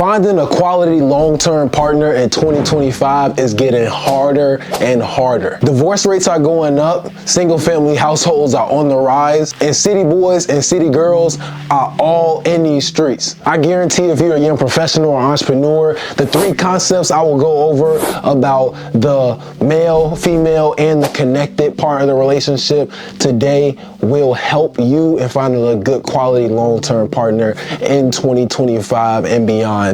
Finding a quality long-term partner in 2025 is getting harder and harder. Divorce rates are going up, single-family households are on the rise, and city boys and city girls are all in these streets. I guarantee if you're a young professional or entrepreneur, the three concepts I will go over about the male, female, and the connected part of the relationship today will help you in finding a good quality long-term partner in 2025 and beyond.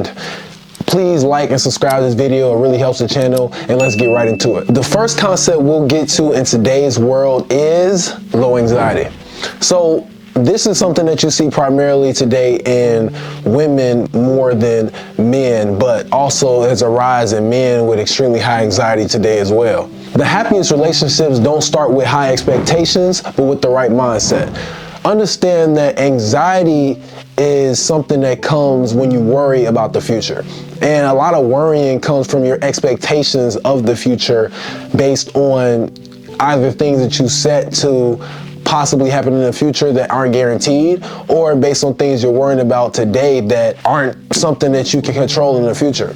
Please like and subscribe to this video. It really helps the channel, and let's get right into it. The first concept we'll get to in today's world is low anxiety. So this is something that you see primarily today in women more than men, but also there's a rise in men with extremely high anxiety today as well. The happiest relationships don't start with high expectations, but with the right mindset. Understand that anxiety is something that comes when you worry about the future. And a lot of worrying comes from your expectations of the future based on either things that you set to possibly happen in the future that aren't guaranteed, or based on things you're worrying about today that aren't something that you can control in the future.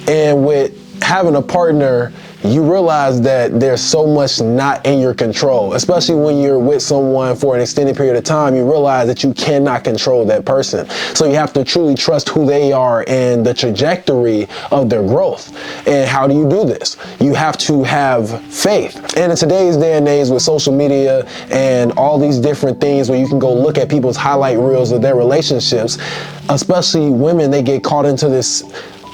And with having a partner, you realize that there's so much not in your control, especially when you're with someone for an extended period of time. You realize that you cannot control that person. So you have to truly trust who they are and the trajectory of their growth. And how do you do this? You have to have faith. And in today's day and age with social media and all these different things where you can go look at people's highlight reels of their relationships, especially women, they get caught into this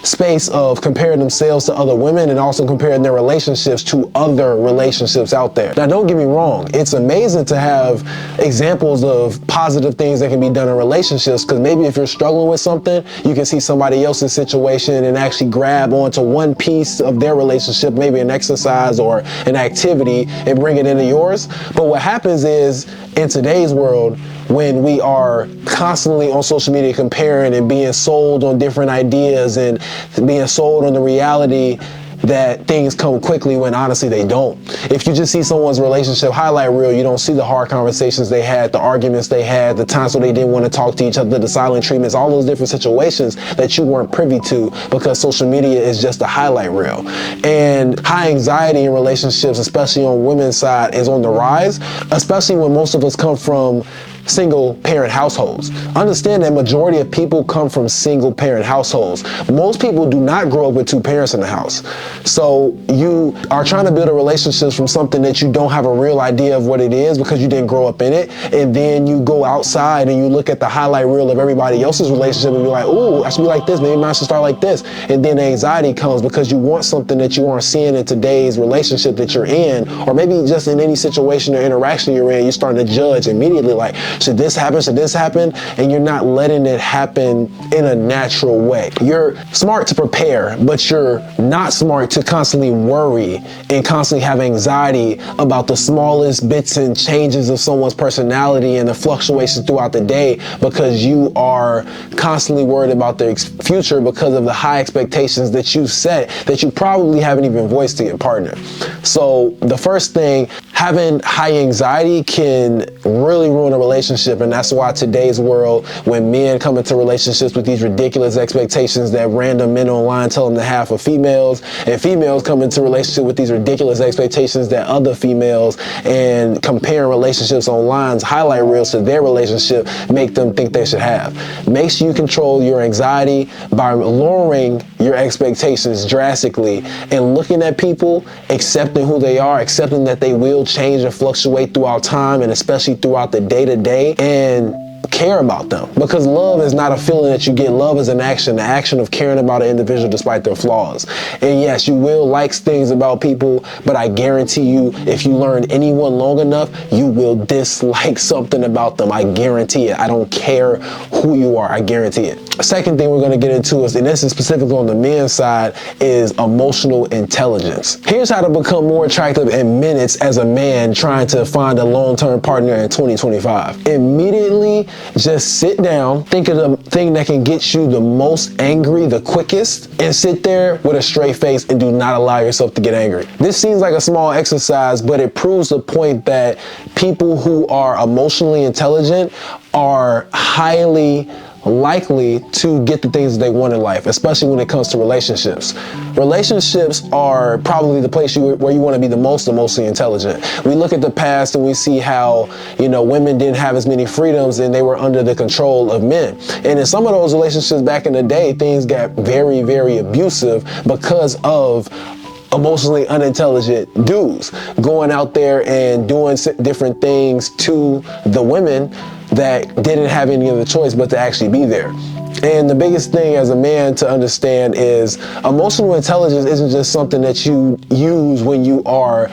space of comparing themselves to other women and also comparing their relationships to other relationships out there. Now, don't get me wrong. It's amazing to have examples of positive things that can be done in relationships, because maybe if you're struggling with something, you can see somebody else's situation and actually grab onto one piece of their relationship, maybe an exercise or an activity, and bring it into yours. But what happens is, in today's world, when we are constantly on social media comparing and being sold on different ideas and being sold on the reality that things come quickly when honestly they don't. If you just see someone's relationship highlight reel, you don't see the hard conversations they had, the arguments they had, the times where they didn't want to talk to each other, the silent treatments, all those different situations that you weren't privy to because social media is just a highlight reel. And high anxiety in relationships, especially on women's side, is on the rise, especially when most of us come from single parent households. Understand that majority of people come from single parent households. Most people do not grow up with two parents in the house. So you are trying to build a relationship from something that you don't have a real idea of what it is because you didn't grow up in it. And then you go outside and you look at the highlight reel of everybody else's relationship and be like, ooh, I should be like this. Maybe mine should start like this. And then anxiety comes because you want something that you aren't seeing in today's relationship that you're in, or maybe just in any situation or interaction you're in. You're starting to judge immediately, like, should this happen? Should this happen? And you're not letting it happen in a natural way. You're smart to prepare, but you're not smart to constantly worry and constantly have anxiety about the smallest bits and changes of someone's personality and the fluctuations throughout the day, because you are constantly worried about their future because of the high expectations that you set that you probably haven't even voiced to your partner. So the first thing, having high anxiety can really ruin a relationship. And that's why today's world, when men come into relationships with these ridiculous expectations that random men online tell them to have for females, and females come into relationship with these ridiculous expectations that other females, and comparing relationships online's highlight reels to their relationship, make them think they should have. Make sure you control your anxiety by lowering your expectations drastically and looking at people, accepting who they are, accepting that they will change and fluctuate throughout time, and especially throughout the day-to-day, and care about them. Because love is not a feeling that you get. Love is an action, the action of caring about an individual despite their flaws. And yes, you will like things about people, but I guarantee you, if you learn anyone long enough, you will dislike something about them. I guarantee it. I don't care who you are. I guarantee it. Second thing we're going to get into is, and this is specifically on the men's side, is emotional intelligence. Here's how to become more attractive in minutes as a man trying to find a long-term partner in 2025. Immediately, just sit down, think of the thing that can get you the most angry the quickest, and sit there with a straight face and do not allow yourself to get angry. This seems like a small exercise, but it proves the point that people who are emotionally intelligent are highly likely to get the things that they want in life, especially when it comes to relationships. Relationships are probably the place where you want to be the most emotionally intelligent. We look at the past and we see how, women didn't have as many freedoms and they were under the control of men. And in some of those relationships back in the day, things got very, very abusive because of emotionally unintelligent dudes going out there and doing different things to the women that didn't have any other choice but to actually be there. And the biggest thing as a man to understand is emotional intelligence isn't just something that you use when you are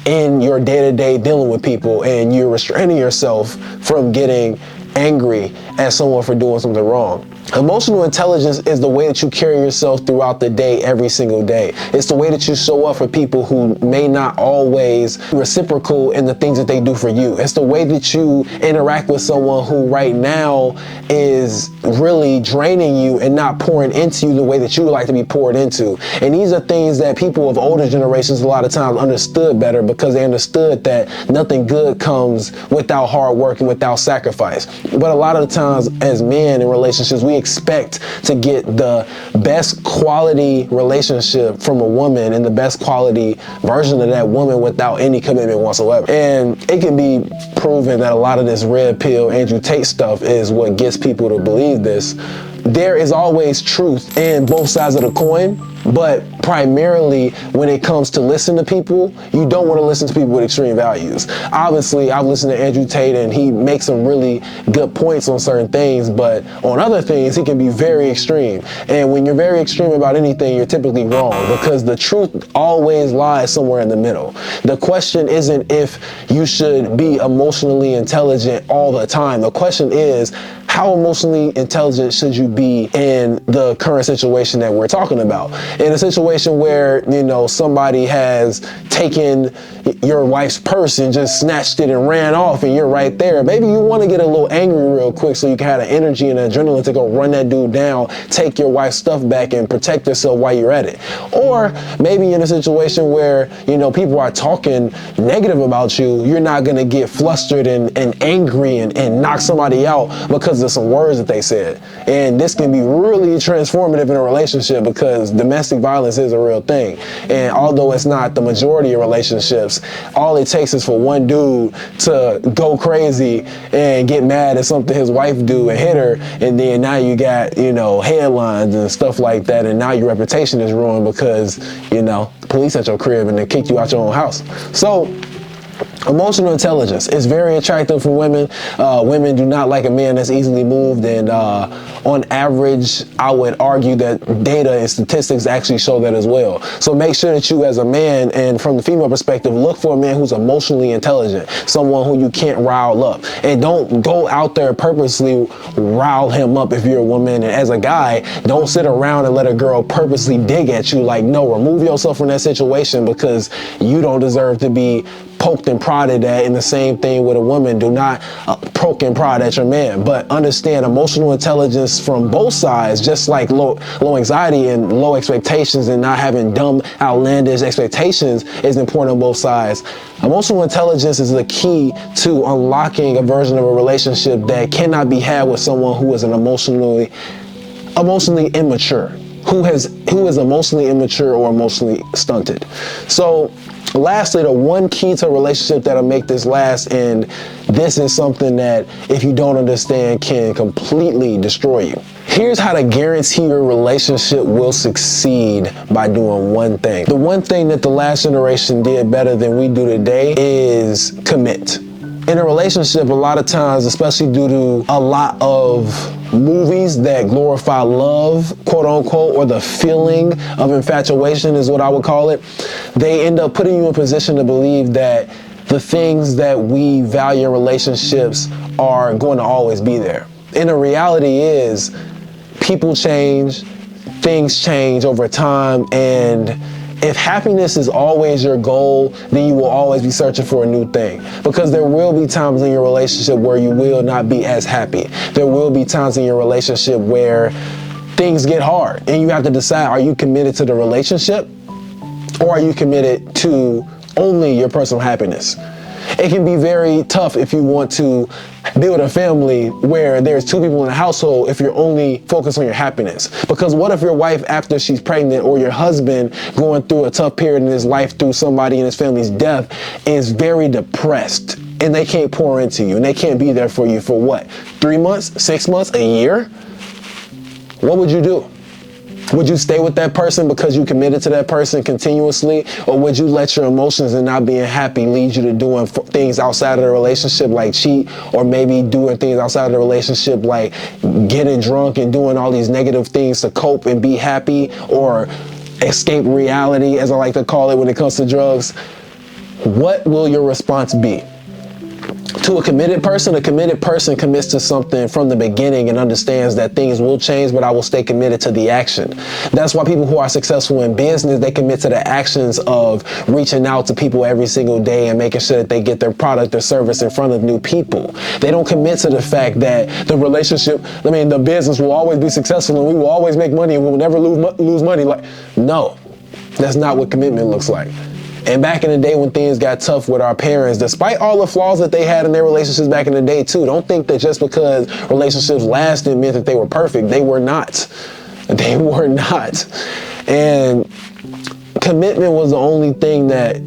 in your day-to-day dealing with people and you're restraining yourself from getting angry at someone for doing something wrong. Emotional intelligence is the way that you carry yourself throughout the day, every single day. It's the way that you show up for people who may not always reciprocate in the things that they do for you. It's the way that you interact with someone who right now is really draining you and not pouring into you the way that you would like to be poured into. And these are things that people of older generations a lot of times understood better because they understood that nothing good comes without hard work and without sacrifice. But a lot of the times as men in relationships, we expect to get the best quality relationship from a woman and the best quality version of that woman without any commitment whatsoever. And it can be proven that a lot of this red pill Andrew Tate stuff is what gets people to believe this. There is always truth in both sides of the coin, but primarily when it comes to listening to people, you don't want to listen to people with extreme values. Obviously, I've listened to Andrew Tate and he makes some really good points on certain things, but on other things, he can be very extreme. And when you're very extreme about anything, you're typically wrong because the truth always lies somewhere in the middle. The question isn't if you should be emotionally intelligent all the time. The question is, how emotionally intelligent should you be in the current situation that we're talking about? In a situation where, somebody has taken your wife's purse and just snatched it and ran off and you're right there. Maybe you want to get a little angry real quick so you can have the energy and adrenaline to go run that dude down, take your wife's stuff back and protect yourself while you're at it. Or maybe in a situation where, people are talking negative about you, you're not going to get flustered and angry and knock somebody out because of some words that they said. And this can be really transformative in a relationship because domestic violence is a real thing. And although it's not the majority of relationships, all it takes is for one dude to go crazy and get mad at something his wife do and hit her, and then now you got, headlines and stuff like that, and now your reputation is ruined because, police at your crib and they kicked you out your own house. So emotional intelligence is very attractive for women. Women do not like a man that's easily moved, and on average, I would argue that data and statistics actually show that as well. So make sure that you as a man, and from the female perspective, look for a man who's emotionally intelligent, someone who you can't rile up. And don't go out there purposely rile him up if you're a woman. And as a guy, don't sit around and let a girl purposely dig at you. Like, no, remove yourself from that situation because you don't deserve to be poked and prodded at. And the same thing with a woman. Do not poke and prod at your man, but understand emotional intelligence from both sides, just like low anxiety and low expectations and not having dumb, outlandish expectations is important on both sides. Emotional intelligence is the key to unlocking a version of a relationship that cannot be had with someone who is an emotionally immature, who is emotionally immature or emotionally stunted. So lastly, the one key to a relationship that'll make this last, and this is something that if you don't understand can completely destroy you. Here's how to guarantee your relationship will succeed by doing one thing. The one thing that the last generation did better than we do today is commit. In a relationship, a lot of times, especially due to a lot of movies that glorify love, quote unquote, or the feeling of infatuation is what I would call it, they end up putting you in a position to believe that the things that we value in relationships are going to always be there. And the reality is, people change, things change over time, and if happiness is always your goal, then you will always be searching for a new thing. Because there will be times in your relationship where you will not be as happy. There will be times in your relationship where things get hard and you have to decide, are you committed to the relationship or are you committed to only your personal happiness? It can be very tough if you want to build a family where there's two people in the household if you're only focused on your happiness. Because what if your wife, after she's pregnant, or your husband going through a tough period in his life through somebody in his family's death, is very depressed and they can't pour into you and they can't be there for you for what? 3 months, 6 months, a year? What would you do? Would you stay with that person because you committed to that person continuously? Or would you let your emotions and not being happy lead you to doing things outside of the relationship like cheat, or maybe doing things outside of the relationship like getting drunk and doing all these negative things to cope and be happy, or escape reality, as I like to call it when it comes to drugs? What will your response be? To a committed person commits to something from the beginning and understands that things will change, but I will stay committed to the action. That's why people who are successful in business, they commit to the actions of reaching out to people every single day and making sure that they get their product or service in front of new people. They don't commit to the fact that the business will always be successful and we will always make money and we'll never lose money. No, that's not what commitment looks like. And back in the day when things got tough with our parents, despite all the flaws that they had in their relationships back in the day too, don't think that just because relationships lasted meant that they were perfect. They were not. They were not. And commitment was the only thing that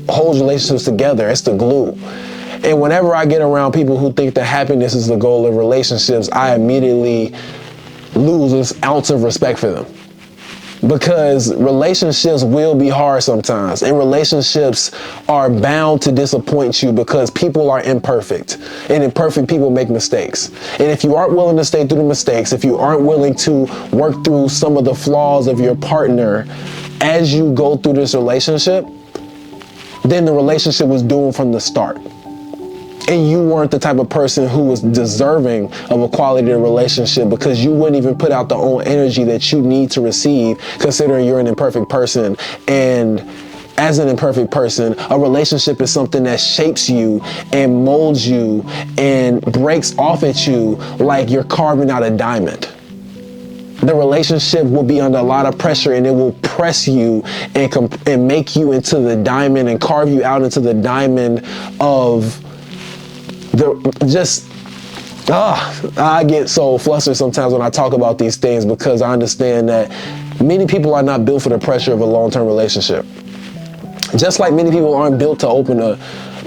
holds relationships together. It's the glue. And whenever I get around people who think that happiness is the goal of relationships, I immediately lose this ounce of respect for them. Because relationships will be hard sometimes, and relationships are bound to disappoint you because people are imperfect, and imperfect people make mistakes. And if you aren't willing to stay through the mistakes, if you aren't willing to work through some of the flaws of your partner as you go through this relationship, then the relationship was doomed from the start. And you weren't the type of person who was deserving of a quality relationship, because you wouldn't even put out the own energy that you need to receive, considering you're an imperfect person. And as an imperfect person, a relationship is something that shapes you and molds you and breaks off at you like you're carving out a diamond. The relationship will be under a lot of pressure, and it will press you and make you into the diamond and carve you out into the diamond of I get so flustered sometimes when I talk about these things, because I understand that many people are not built for the pressure of a long-term relationship. Just like many people aren't built to open a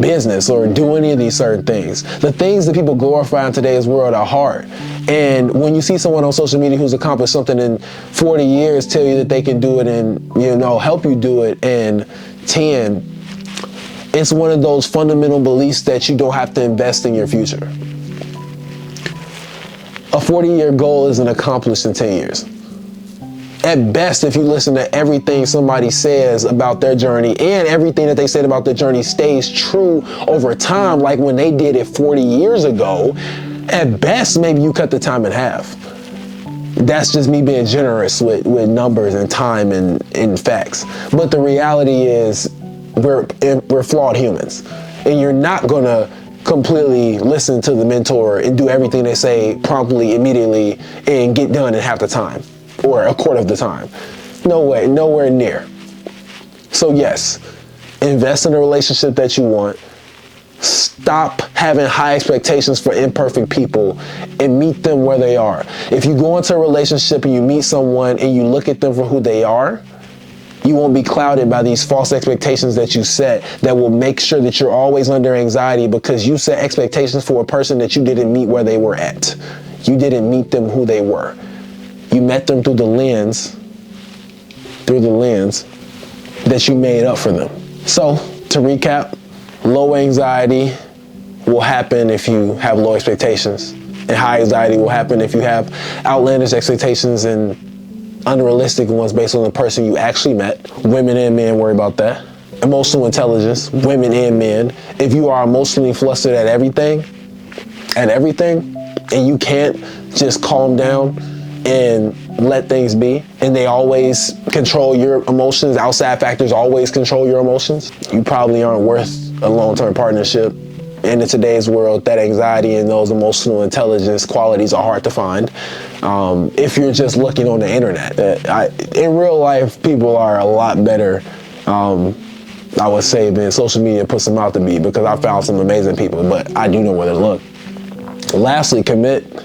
business or do any of these certain things. The things that people glorify in today's world are hard. And when you see someone on social media who's accomplished something in 40 years tell you that they can do it and, help you do it in 10, it's one of those fundamental beliefs that you don't have to invest in your future. A 40-year goal isn't accomplished in 10 years. At best, if you listen to everything somebody says about their journey and everything that they said about their journey stays true over time, like when they did it 40 years ago, at best, maybe you cut the time in half. That's just me being generous with numbers and time and facts. But the reality is, we're flawed humans, and you're not gonna completely listen to the mentor and do everything they say promptly, immediately, and get done in half the time or a quarter of the time. No way, nowhere near. So yes, invest in a relationship that you want. Stop having high expectations for imperfect people and meet them where they are. If you go into a relationship and you meet someone and you look at them for who they are, you won't be clouded by these false expectations that you set that will make sure that you're always under anxiety, because you set expectations for a person that you didn't meet where they were at. You didn't meet them who they were. You met them through the lens that you made up for them. So to recap, low anxiety will happen if you have low expectations, and high anxiety will happen if you have outlandish expectations and unrealistic ones based on the person you actually met. Women and men worry about that. Emotional intelligence, women and men. If you are emotionally flustered at everything, and you can't just calm down and let things be, and they always control your emotions, outside factors always control your emotions, you probably aren't worth a long-term partnership. And in today's world, that anxiety and those emotional intelligence qualities are hard to find if you're just looking on the internet. In real life, people are a lot better I would say, man, social media puts them out to be, because I found some amazing people, but I do know where to look. Lastly, commit.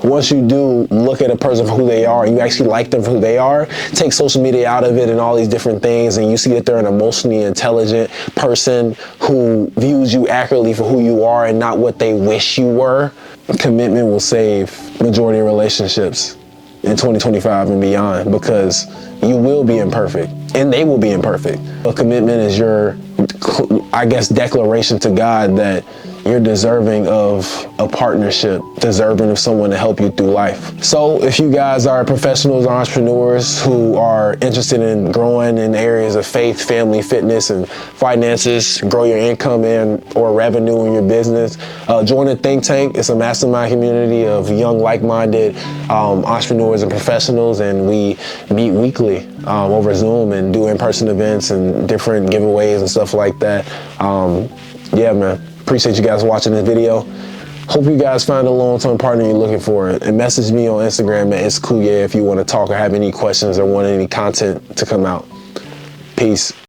Once you do look at a person for who they are, you actually like them for who they are, take social media out of it and all these different things, and you see that they're an emotionally intelligent person who views you accurately for who you are and not what they wish you were. Commitment will save majority of relationships in 2025 and beyond, because you will be imperfect and they will be imperfect. A commitment is your, I guess, declaration to God that you're deserving of a partnership, deserving of someone to help you through life. So if you guys are professionals, entrepreneurs who are interested in growing in areas of faith, family, fitness, and finances, grow your income and or revenue in your business, join a think tank. It's a mastermind community of young, like-minded entrepreneurs and professionals, and we meet weekly over Zoom and do in-person events and different giveaways and stuff like that. Yeah, man. Appreciate you guys watching this video. Hope you guys find a long-term partner you're looking for. And message me on Instagram at Kuye if you want to talk or have any questions or want any content to come out. Peace.